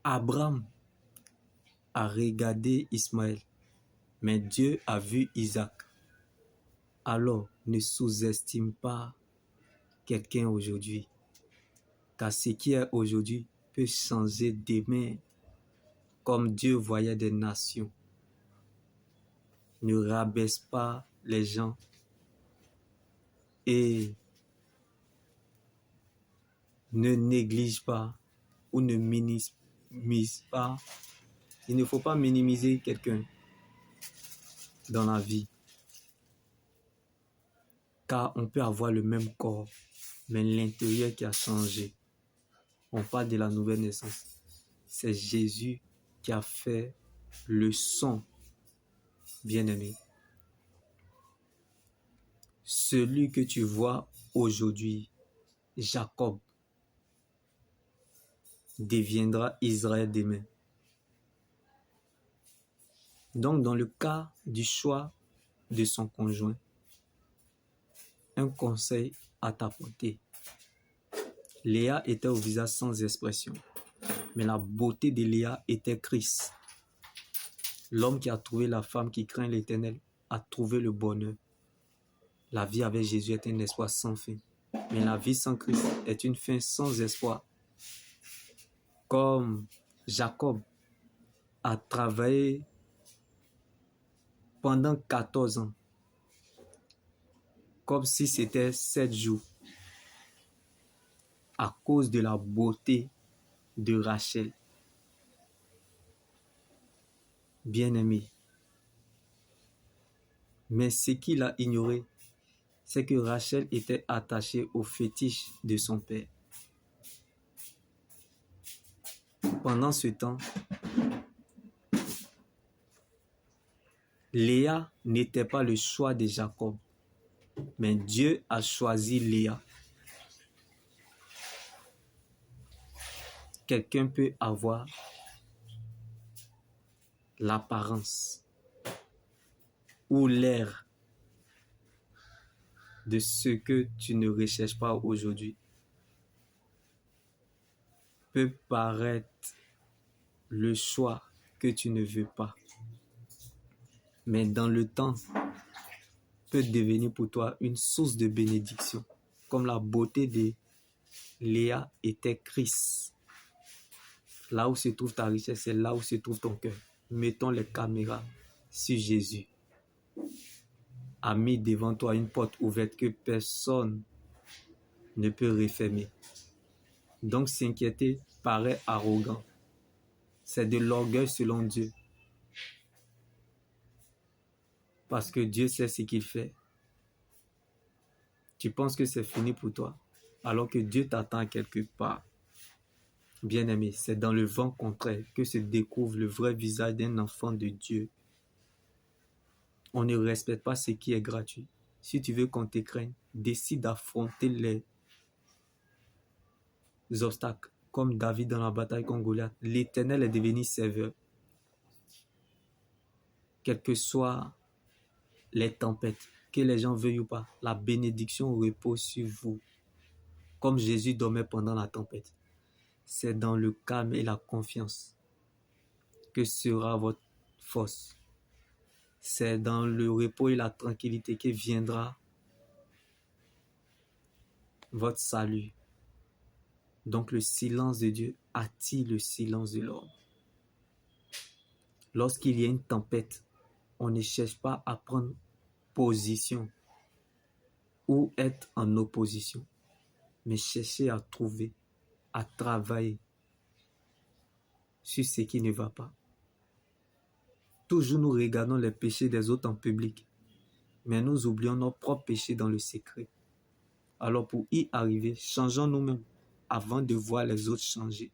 Abraham a regardé Ismaël, mais Dieu a vu Isaac. Alors, ne sous-estime pas quelqu'un aujourd'hui, car ce qui est aujourd'hui peut changer demain, comme Dieu voyait des nations. Ne rabaisse pas les gens et ne néglige pas ou ne minimise pas. Il ne faut pas minimiser quelqu'un dans la vie, car on peut avoir le même corps, mais l'intérieur qui a changé. On parle de la nouvelle naissance. C'est Jésus qui a fait le son, bien-aimé. Celui que tu vois aujourd'hui, Jacob, deviendra Israël demain. Donc, dans le cas du choix de son conjoint, un conseil à t'apporter. Léa était au visage sans expression, mais la beauté de Léa était Christ. L'homme qui a trouvé la femme qui craint l'Éternel a trouvé le bonheur. La vie avec Jésus est un espoir sans fin, mais la vie sans Christ est une fin sans espoir. Comme Jacob a travaillé pendant 14 ans, comme si c'était 7 jours, à cause de la beauté de Rachel. Bien-aimé. Mais ce qu'il a ignoré, c'est que Rachel était attachée au fétiche de son père. Pendant ce temps, Léa n'était pas le choix de Jacob, mais Dieu a choisi Léa. Quelqu'un peut avoir l'apparence ou l'air de ce que tu ne recherches pas aujourd'hui. Peut paraître le choix que tu ne veux pas. Mais dans le temps, peut devenir pour toi une source de bénédiction. Comme la beauté de Léa était Christ. Là où se trouve ta richesse, c'est là où se trouve ton cœur. Mettons les caméras sur Jésus. A mis devant toi une porte ouverte que personne ne peut refermer. Donc s'inquiéter paraît arrogant. C'est de l'orgueil selon Dieu. Parce que Dieu sait ce qu'il fait. Tu penses que c'est fini pour toi, alors que Dieu t'attend quelque part. Bien-aimé, c'est dans le vent contraire que se découvre le vrai visage d'un enfant de Dieu. On ne respecte pas ce qui est gratuit. Si tu veux qu'on te craigne, décide d'affronter les obstacles. Comme David dans la bataille contre Goliath, l'Éternel est devenu serveur. Quelles que soient les tempêtes, que les gens veuillent ou pas, la bénédiction repose sur vous. Comme Jésus dormait pendant la tempête. C'est dans le calme et la confiance que sera votre force. C'est dans le repos et la tranquillité que viendra votre salut. Donc le silence de Dieu attire le silence de l'homme. Lorsqu'il y a une tempête, on ne cherche pas à prendre position ou être en opposition, mais chercher à trouver, à travailler sur ce qui ne va pas. Toujours nous regardons les péchés des autres en public, mais nous oublions nos propres péchés dans le secret. Alors pour y arriver, changeons nous-mêmes avant de voir les autres changer.